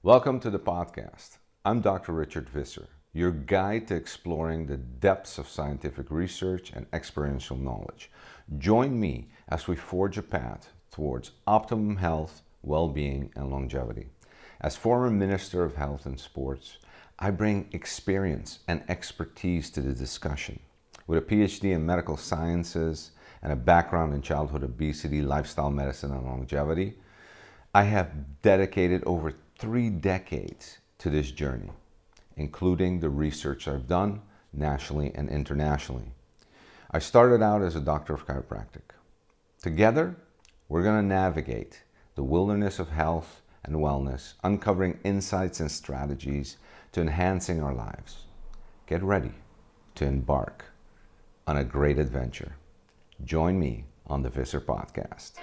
Welcome to the podcast. I'm Dr. Richard Visser, your guide to exploring the depths of scientific research and experiential knowledge. Join me as we forge a path towards optimum health, well-being, and longevity. As former Minister of Health and Sports, I bring experience and expertise to the discussion. With a PhD in medical sciences and a background in childhood obesity, lifestyle medicine, and longevity, I have dedicated over 3 decades to this journey, including the research I've done nationally and internationally. I started out as a doctor of chiropractic. Together, we're going to navigate the wilderness of health and wellness, uncovering insights and strategies to enhancing our lives. Get ready to embark on a great adventure. Join me on the Visser Podcast.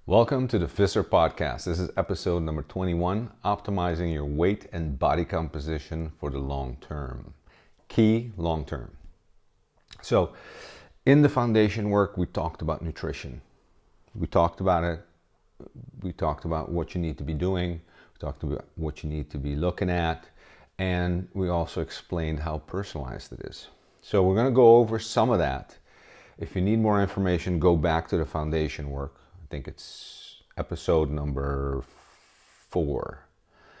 Welcome to the Visser Podcast. This is episode number 21, Optimizing Your Weight and Body Composition for the Long Term. Key long term. So, in the foundation work, we talked about nutrition. We talked about it. We talked about what you need to be doing. We talked about what you need to be looking at. And we also explained how personalized it is. So, we're going to go over some of that. If you need more information, go back to the foundation work. I think it's episode number 4.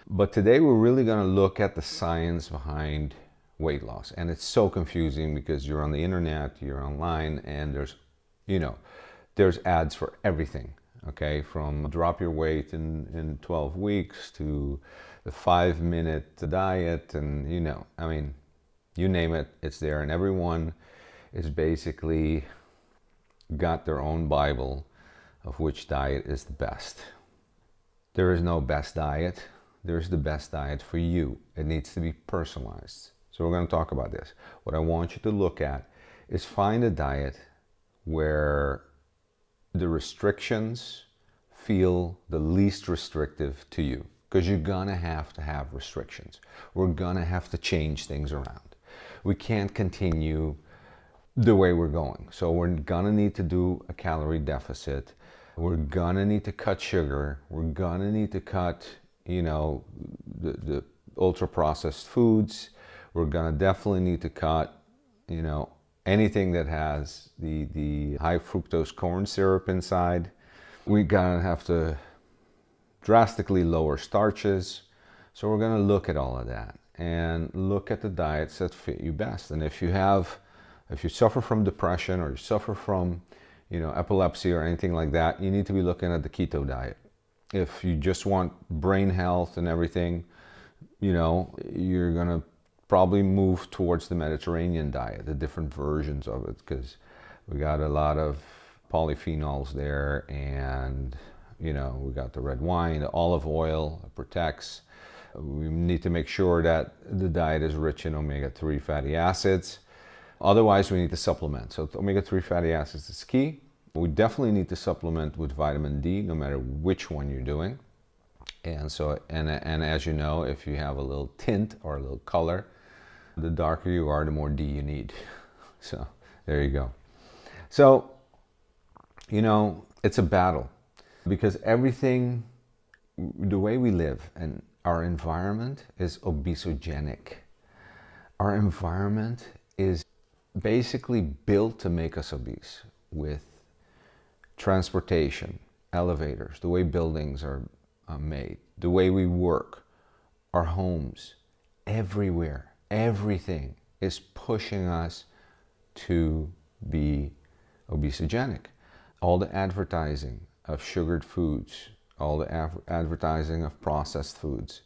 But today we're really going to look at the science behind weight loss. And it's so confusing because you're on the internet, you're online, and there's ads for everything. Okay, from drop your weight in 12 weeks to the 5-minute diet, and you name it, it's there. And everyone is basically got their own Bible of which diet is the best. There is no best diet. There's the best diet for you. It needs to be personalized. So we're going to talk about this. What I want you to look at is find a diet where the restrictions feel the least restrictive to you. Because you're going to have restrictions. We're going to have to change things around. We can't continue the way we're going. So we're going to need to do a calorie deficit. We're gonna need to cut sugar. We're gonna need to cut, the ultra processed foods. We're gonna definitely need to cut, anything that has the high fructose corn syrup inside. We're gonna have to drastically lower starches. So we're gonna look at all of that and look at the diets that fit you best. And if you suffer from depression or you suffer from epilepsy or anything like that, you need to be looking at the keto diet. If you just want brain health and everything, you're going to probably move towards the Mediterranean diet, the different versions of it, because we got a lot of polyphenols there, and, we got the red wine, the olive oil, it protects. We need to make sure that the diet is rich in omega-3 fatty acids. Otherwise, we need to supplement. So omega-3 fatty acids is key. We definitely need to supplement with vitamin D, no matter which one you're doing. And so, and as you know, if you have a little tint or a little color, the darker you are, the more D you need. So there you go. So, it's a battle because everything, the way we live and our environment is obesogenic. Our environment is basically built to make us obese, with transportation, elevators, the way buildings are made, the way we work, our homes, everywhere, everything is pushing us to be obesogenic. All the advertising of sugared foods, all the advertising of processed foods,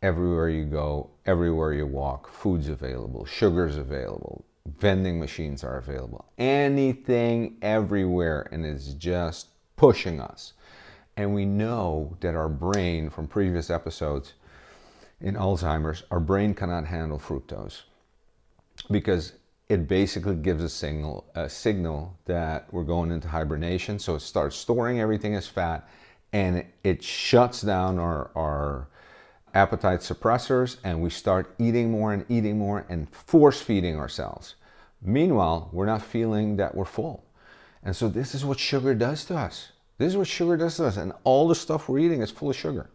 everywhere you go, everywhere you walk, food's available, sugar's available, vending machines are available, anything everywhere, and it's just pushing us. And we know that our brain, from previous episodes in Alzheimer's, our brain cannot handle fructose because it basically gives a signal that we're going into hibernation. So it starts storing everything as fat, and it shuts down our appetite suppressors, and we start eating more and force feeding ourselves. Meanwhile, we're not feeling that we're full. And so this is what sugar does to us. This is what sugar does to us. And all the stuff we're eating is full of sugar.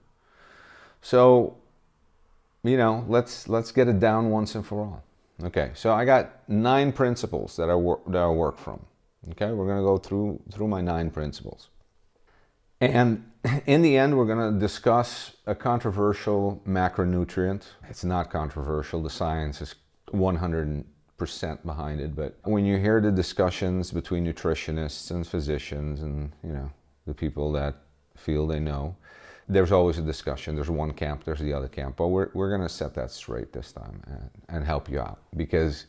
So, let's get it down once and for all. Okay, so I got 9 principles that I work from. Okay, we're going to go through my 9 principles. And in the end, we're going to discuss a controversial macronutrient. It's not controversial. The science is 100% behind it. But when you hear the discussions between nutritionists and physicians and, the people that feel they know, there's always a discussion. There's one camp, there's the other camp. But we're going to set that straight this time and help you out. Because,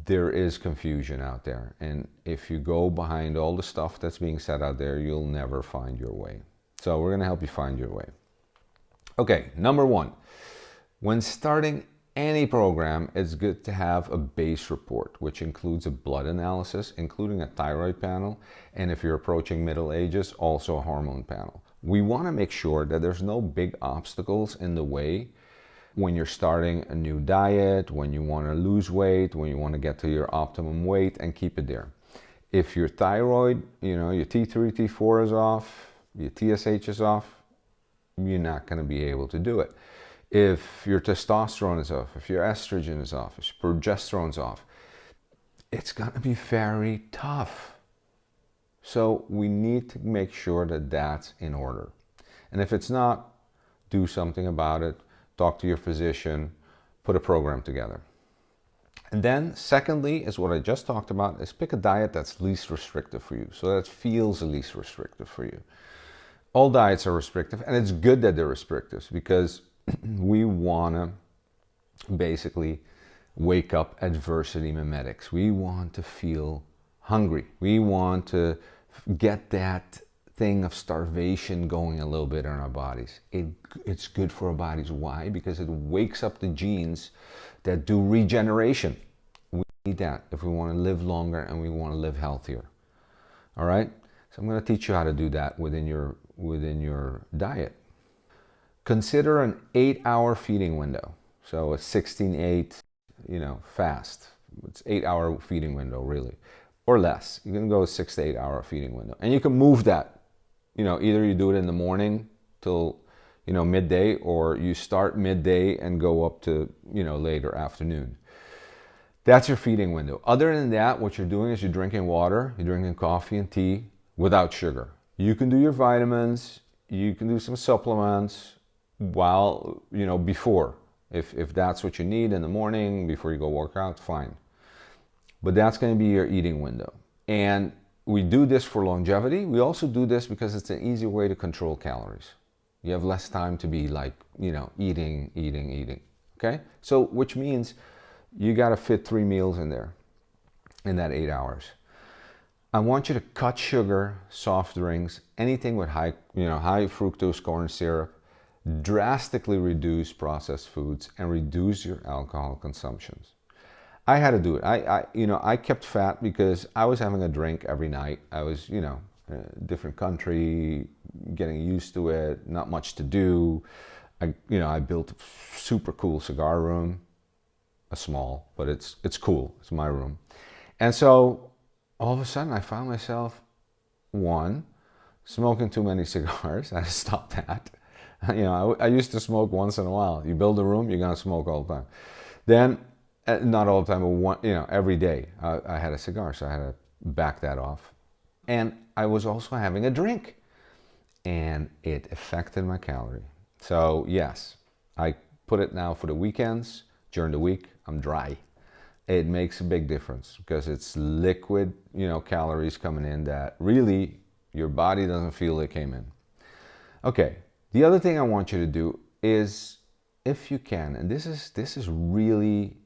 there is confusion out there, and if you go behind all the stuff that's being said out there, you'll never find your way. So we're going to help you find your way. Okay, number 1, when starting any program, it's good to have a base report, which includes a blood analysis, including a thyroid panel, and if you're approaching middle ages, also a hormone panel. We want to make sure that there's no big obstacles in the way when you're starting a new diet, when you want to lose weight, when you want to get to your optimum weight and keep it there. If your thyroid, your T3, T4 is off, your TSH is off, you're not going to be able to do it. If your testosterone is off, if your estrogen is off, if your progesterone's off, it's going to be very tough. So we need to make sure that that's in order. And if it's not, do something about it. Talk to your physician, put a program together. And then secondly is what I just talked about, is pick a diet that's least restrictive for you, so that it feels least restrictive for you. All diets are restrictive, and it's good that they're restrictive because we want to basically wake up adversity mimetics. We want to feel hungry. We want to get that thing of starvation going a little bit in our bodies. It's good for our bodies. Why? Because it wakes up the genes that do regeneration. We need that if we want to live longer and we want to live healthier. All right? So I'm going to teach you how to do that within your diet. Consider an 8-hour feeding window. So a 16-8, fast. It's 8-hour feeding window really, or less. You can go a 6 to 8 hour feeding window, and you can move that. Either you do it in the morning till, midday, or you start midday and go up to, later afternoon. That's your feeding window. Other than that, what you're doing is you're drinking water, you're drinking coffee and tea without sugar. You can do your vitamins, you can do some supplements while, before. If that's what you need in the morning before you go work out, fine. But that's going to be your eating window. And we do this for longevity. We also do this because it's an easy way to control calories. You have less time to be eating. Okay? So, which means you got to fit 3 meals in there in that 8 hours. I want you to cut sugar, soft drinks, anything with high fructose corn syrup, drastically reduce processed foods, and reduce your alcohol consumptions. I had to do it. I kept fat because I was having a drink every night. I was, different country, getting used to it, not much to do. I built a super cool cigar room, a small, but it's cool. It's my room. And so all of a sudden I found myself, 1, smoking too many cigars. I had to stop that. I used to smoke once in a while. You build a room, you're going to smoke all the time. Then, not all the time, but every day I had a cigar, so I had to back that off. And I was also having a drink, and it affected my calorie. So yes, I put it now for the weekends. During the week, I'm dry. It makes a big difference because it's liquid, calories coming in that really your body doesn't feel they came in. Okay, the other thing I want you to do is, if you can, and this is really,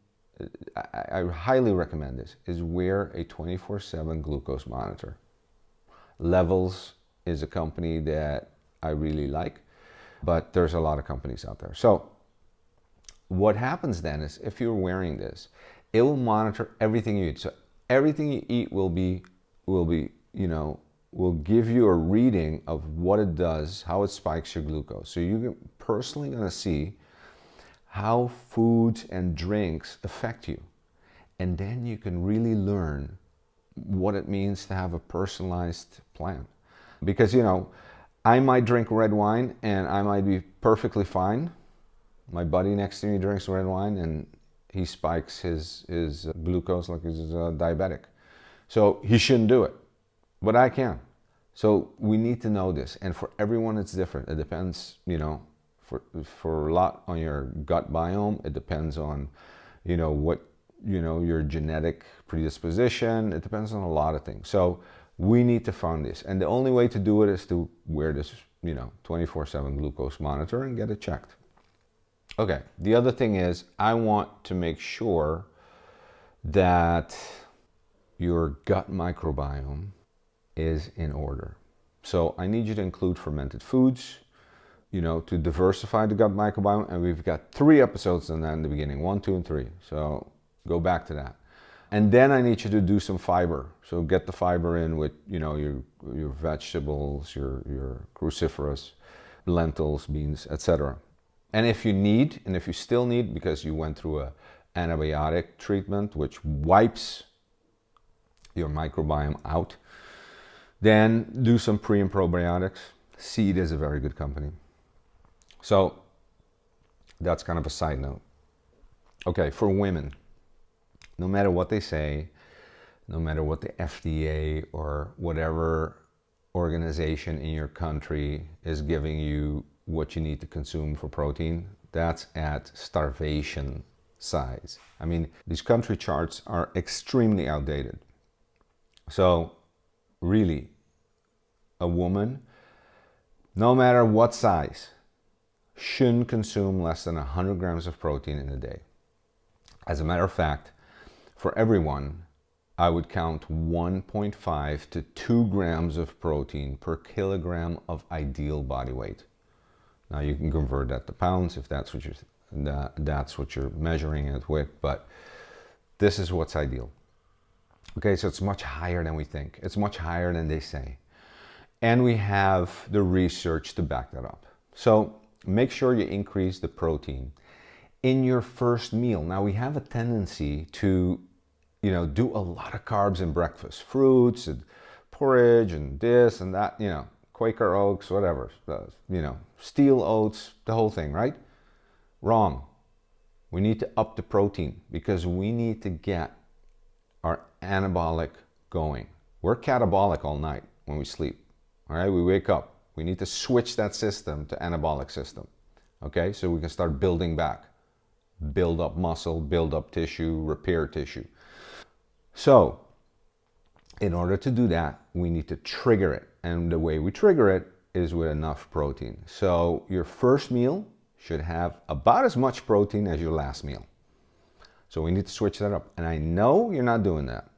I highly recommend this, is wear a 24/7 glucose monitor. Levels is a company that I really like, but there's a lot of companies out there. So what happens then is, if you're wearing this, it will monitor everything you eat. So everything you eat will be will give you a reading of what it does, how it spikes your glucose. So you're personally going to see how foods and drinks affect you. And then you can really learn what it means to have a personalized plan. Because, I might drink red wine and I might be perfectly fine. My buddy next to me drinks red wine and he spikes his glucose like he's diabetic. So he shouldn't do it, but I can. So we need to know this. And for everyone, it's different. It depends, for a lot on your gut biome. It depends on, what, your genetic predisposition. It depends on a lot of things. So we need to find this. And the only way to do it is to wear this, 24/7 glucose monitor and get it checked. Okay, the other thing is I want to make sure that your gut microbiome is in order. So I need you to include fermented foods, to diversify the gut microbiome. And we've got 3 episodes on that in the beginning, 1, 2, and 3. So go back to that. And then I need you to do some fiber. So get the fiber in with, your vegetables, your cruciferous, lentils, beans, etc. And if you still need, because you went through a antibiotic treatment, which wipes your microbiome out, then do some pre and probiotics. Seed is a very good company. So that's kind of a side note. Okay, for women, no matter what they say, no matter what the FDA or whatever organization in your country is giving you what you need to consume for protein, that's at starvation size. I mean, these country charts are extremely outdated. So really, a woman, no matter what size, shouldn't consume less than 100 grams of protein in a day. As a matter of fact, for everyone, I would count 1.5 to 2 grams of protein per kilogram of ideal body weight. Now you can convert that to pounds if that's what you're measuring it with, but this is what's ideal. Okay, so it's much higher than we think. It's much higher than they say. And we have the research to back that up. So make sure you increase the protein in your first meal. Now we have a tendency to, do a lot of carbs in breakfast, fruits and porridge and this and that, Quaker oats, whatever, steel oats, the whole thing, right? Wrong. We need to up the protein because we need to get our anabolic going. We're catabolic all night when we sleep. All right, we wake up. We need to switch that system to anabolic system. Okay, so we can start building back. Build up muscle, build up tissue, repair tissue. So, in order to do that, we need to trigger it. And the way we trigger it is with enough protein. So, your first meal should have about as much protein as your last meal. So, we need to switch that up. And I know you're not doing that.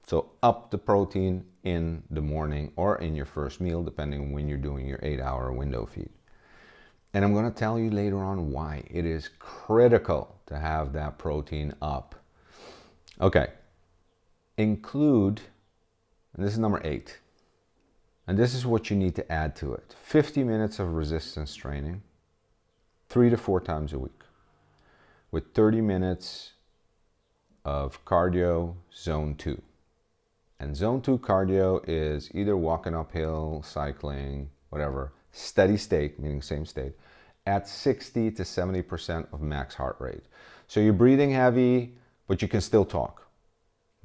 So, up the protein in the morning or in your first meal, depending on when you're doing your 8-hour window feed. And I'm going to tell you later on why it is critical to have that protein up. Okay. Include, and this is number 8, and this is what you need to add to it. 50 minutes of resistance training, 3 to 4 times a week, with 30 minutes of cardio, zone 2. And zone 2 cardio is either walking uphill, cycling, whatever, steady state, meaning same state, at 60 to 70% of max heart rate. So you're breathing heavy, but you can still talk.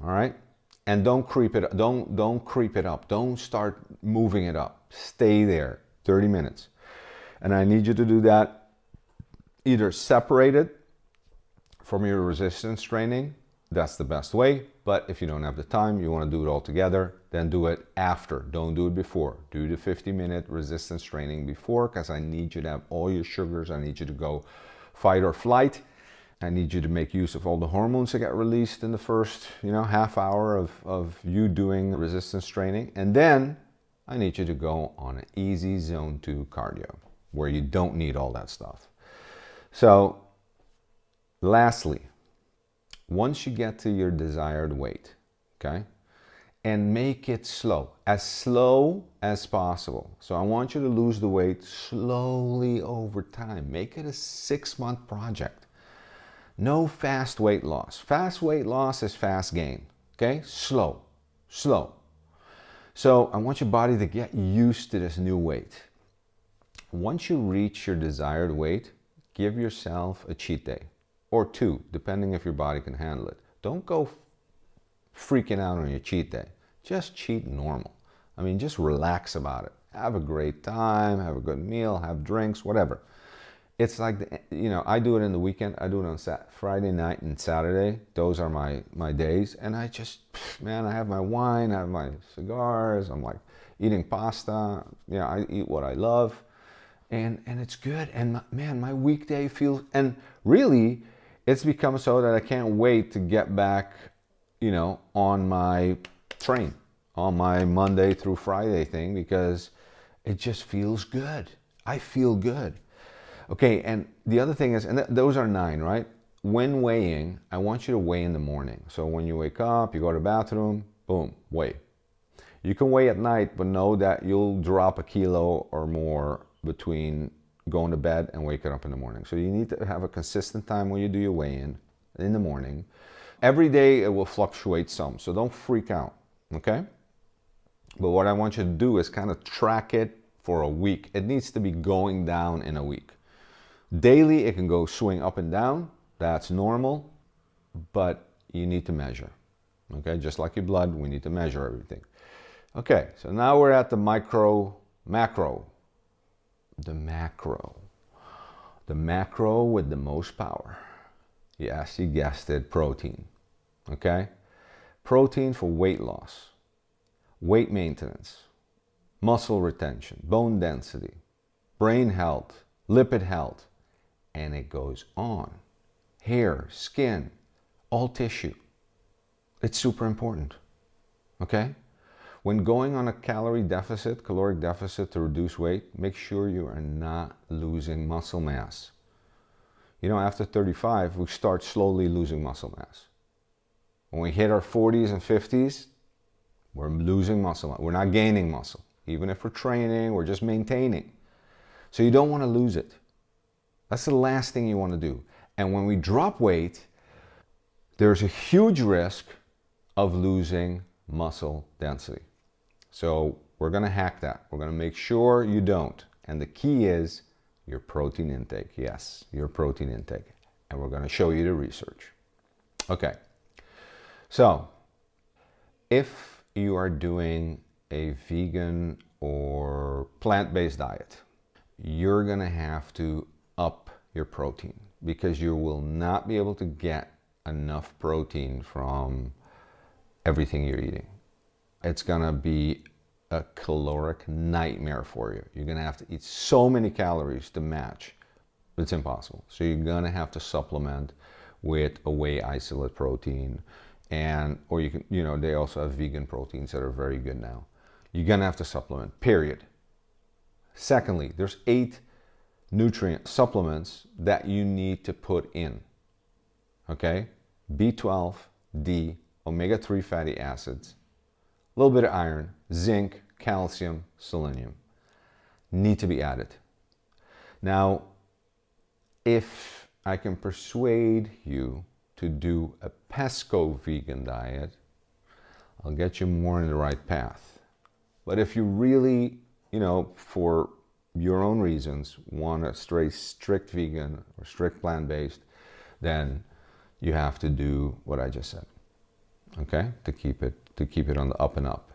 All right? And don't creep it up. Don't creep it up. Don't start moving it up. Stay there 30 minutes. And I need you to do that either separated from your resistance training. That's the best way. But if you don't have the time, you want to do it all together, then do it after. Don't do it before. Do the 50-minute resistance training before, because I need you to have all your sugars. I need you to go fight or flight. I need you to make use of all the hormones that get released in the first, half hour of you doing resistance training. And then I need you to go on an easy zone 2 cardio where you don't need all that stuff. So lastly, once you get to your desired weight, okay, and make it slow as possible. So I want you to lose the weight slowly over time. Make it a 6-month project. No fast weight loss. Fast weight loss is fast gain. Okay? Slow. So I want your body to get used to this new weight. Once you reach your desired weight, give yourself a cheat day or 2, depending if your body can handle it. Don't go freaking out on your cheat day. Just cheat normal. I mean, just relax about it. Have a great time, have a good meal, have drinks, whatever. It's like, I do it in the weekend. I do it on Friday night and Saturday. Those are my days. And I just, man, I have my wine, I have my cigars. I'm like eating pasta. I eat what I love. And it's good. And man, my weekday feels, and really, it's become so that I can't wait to get back, on my train, on my Monday through Friday thing, because it just feels good. I feel good. Okay, and the other thing is, and those are 9, right? When weighing, I want you to weigh in the morning. So when you wake up, you go to the bathroom, boom, weigh. You can weigh at night, but know that you'll drop a kilo or more between going to bed and waking up in the morning. So you need to have a consistent time when you do your weigh-in in the morning. Every day it will fluctuate some, so don't freak out, okay? But what I want you to do is kind of track it for a week. It needs to be going down in a week. Daily, it can go swing up and down. That's normal, but you need to measure, okay? Just like your blood, we need to measure everything. Okay, so now we're at the macro. The macro with the most power. Yes, you guessed it, protein. Okay? Protein for weight loss, weight maintenance, muscle retention, bone density, brain health, lipid health, and it goes on. Hair, skin, all tissue. It's super important. Okay? When going on a caloric deficit to reduce weight, make sure you are not losing muscle mass. After 35, we start slowly losing muscle mass. When we hit our 40s and 50s, we're losing muscle mass. We're not gaining muscle. Even if we're training, we're just maintaining. So you don't want to lose it. That's the last thing you want to do. And when we drop weight, there's a huge risk of losing muscle density. So we're going to hack that. We're going to make sure you don't. And the key is your protein intake. Yes, your protein intake. And we're going to show you the research. Okay. So if you are doing a vegan or plant-based diet, you're going to have to up your protein because you will not be able to get enough protein from everything you're eating. It's going to be a caloric nightmare for you. You're going to have to eat so many calories to match. It's impossible. So you're going to have to supplement with a whey isolate protein, or you can, they also have vegan proteins that are very good now. You're going to have to supplement, period. Secondly, there's 8 nutrient supplements that you need to put in. Okay? B12, D, omega-3 fatty acids, a little bit of iron, zinc, calcium, selenium need to be added. Now, if I can persuade you to do a pesco vegan diet, I'll get you more in the right path. But if you really, for your own reasons, want a strict vegan or strict plant-based, then you have to do what I just said. Okay? To keep it on the up and up.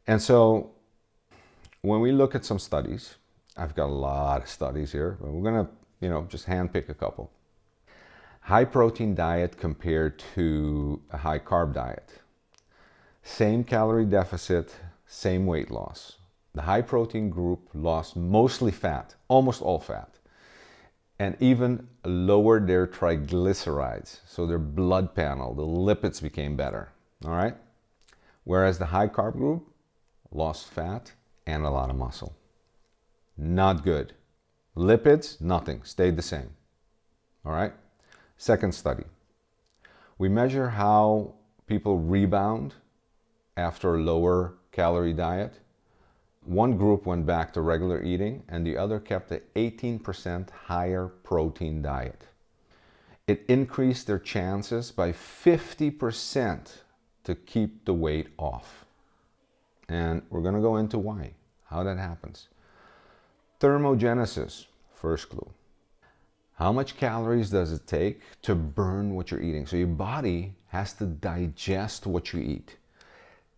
And so when we look at some studies, I've got a lot of studies here, but we're going to, just handpick a couple. High protein diet compared to a high carb diet. Same calorie deficit, same weight loss. The high protein group lost mostly fat, almost all fat, and even lowered their triglycerides. So their blood panel, the lipids became better. All right? Whereas the high carb group lost fat and a lot of muscle. Not good. Lipids, nothing, stayed the same. All right? Second study. We measure how people rebound after a lower calorie diet. One group went back to regular eating and the other kept an 18% higher protein diet. It increased their chances by 50% to keep the weight off. And we're going to go into why, how that happens. Thermogenesis, first clue. How much calories does it take to burn what you're eating? So your body has to digest what you eat.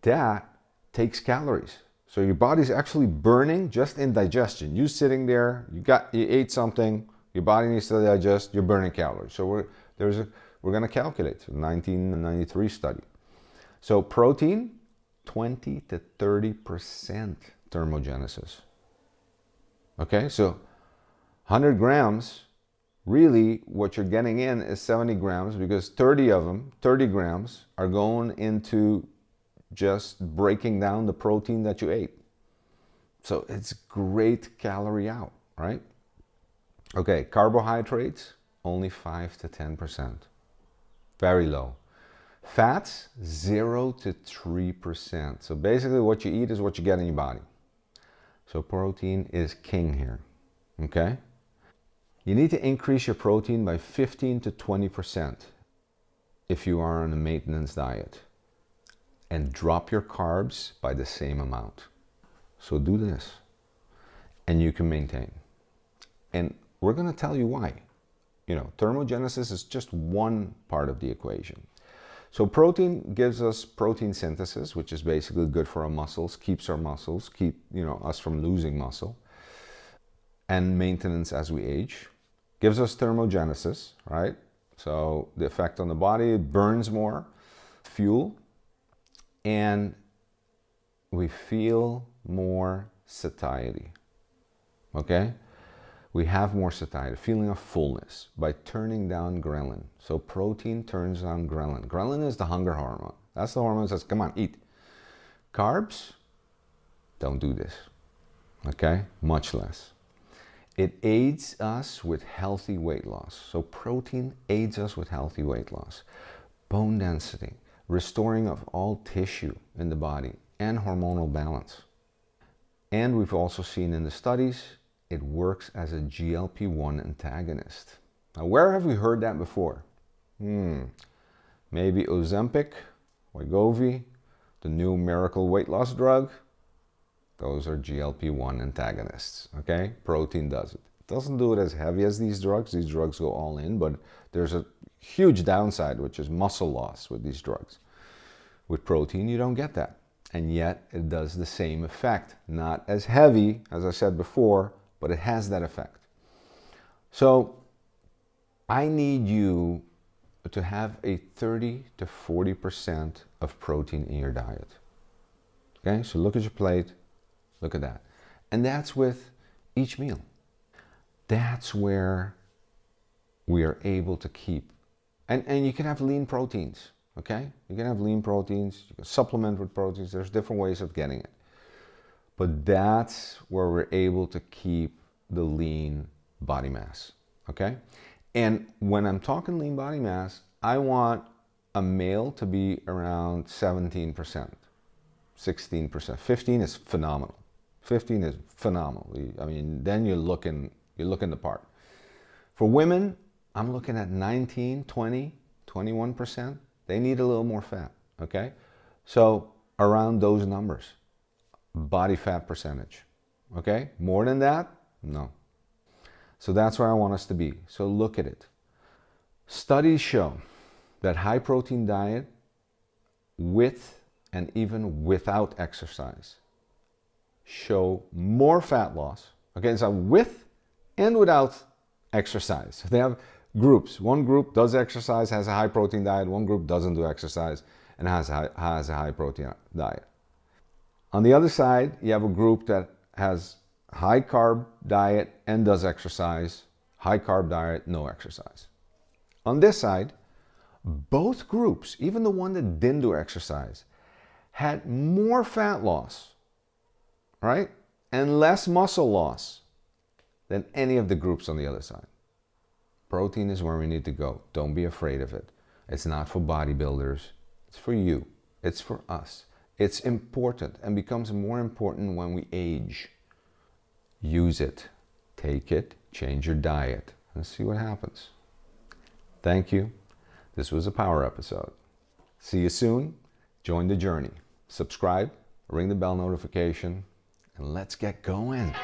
That takes calories. So your body's actually burning just in digestion. You sitting there, you ate something, your body needs to digest, you're burning calories. So we're going to calculate. 1993 study. So protein, 20 to 30% thermogenesis. Okay, so 100 grams, really what you're getting in is 70 grams because 30 of them, 30 grams, are going into just breaking down the protein that you ate. So it's great calorie out, right? Okay, carbohydrates, only 5 to 10%. Very low. Fats, 0 to 3%. So basically what you eat is what you get in your body. So protein is king here, okay? You need to increase your protein by 15 to 20% if you are on a maintenance diet. And drop your carbs by the same amount. So do this and you can maintain. And we're going to tell you why. You know, thermogenesis is just one part of the equation. So protein gives us protein synthesis, which is basically good for our muscles, keeps our muscles, us from losing muscle, and maintenance as we age. Gives us thermogenesis, right? So the effect on the body, it burns more fuel, and we feel more satiety, okay? We have more satiety, feeling of fullness by turning down ghrelin. So protein turns down ghrelin. Ghrelin is the hunger hormone. That's the hormone that says, come on, eat. Carbs don't do this, okay? Much less. It aids us with healthy weight loss. So protein aids us with healthy weight loss. Bone density, restoring of all tissue in the body, and hormonal balance. And we've also seen in the studies, it works as a GLP-1 antagonist. Now, where have we heard that before? Maybe Ozempic, Wegovy, the new miracle weight loss drug. Those are GLP-1 antagonists, okay? Protein does it. It doesn't do it as heavy as these drugs. These drugs go all in, but there's a huge downside, which is muscle loss with these drugs. With protein, you don't get that. And yet, it does the same effect. Not as heavy, as I said before, but it has that effect. So, I need you to have a 30 to 40% of protein in your diet. Okay, so look at your plate, look at that. And that's with each meal. That's where we are able to keep. And you can have lean proteins, okay? You can have lean proteins, you can supplement with proteins, there's different ways of getting it. But that's where we're able to keep the lean body mass, okay? And when I'm talking lean body mass, I want a male to be around 17%, 16%. 15 is phenomenal. 15 is phenomenal. I mean, then you're looking the part. For women, I'm looking at 19, 20, 21%. They need a little more fat, okay? So around those numbers, body fat percentage, okay? More than that, no. So that's where I want us to be. So look at it. Studies show that high protein diet with and even without exercise show more fat loss. Okay, so with and without exercise. They have groups. One group does exercise, has a high protein diet. One group doesn't do exercise and has a high protein diet. On the other side, you have a group that has high carb diet and does exercise, high carb diet, no exercise. On this side, both groups, even the one that didn't do exercise, had more fat loss, right? And less muscle loss than any of the groups on the other side. Protein is where we need to go. Don't be afraid of it. It's not for bodybuilders. It's for you. It's for us. It's important and becomes more important when we age. Use it, take it, change your diet, and see what happens. Thank you. This was a power episode. See you soon. Join the journey. Subscribe, ring the bell notification, and let's get going.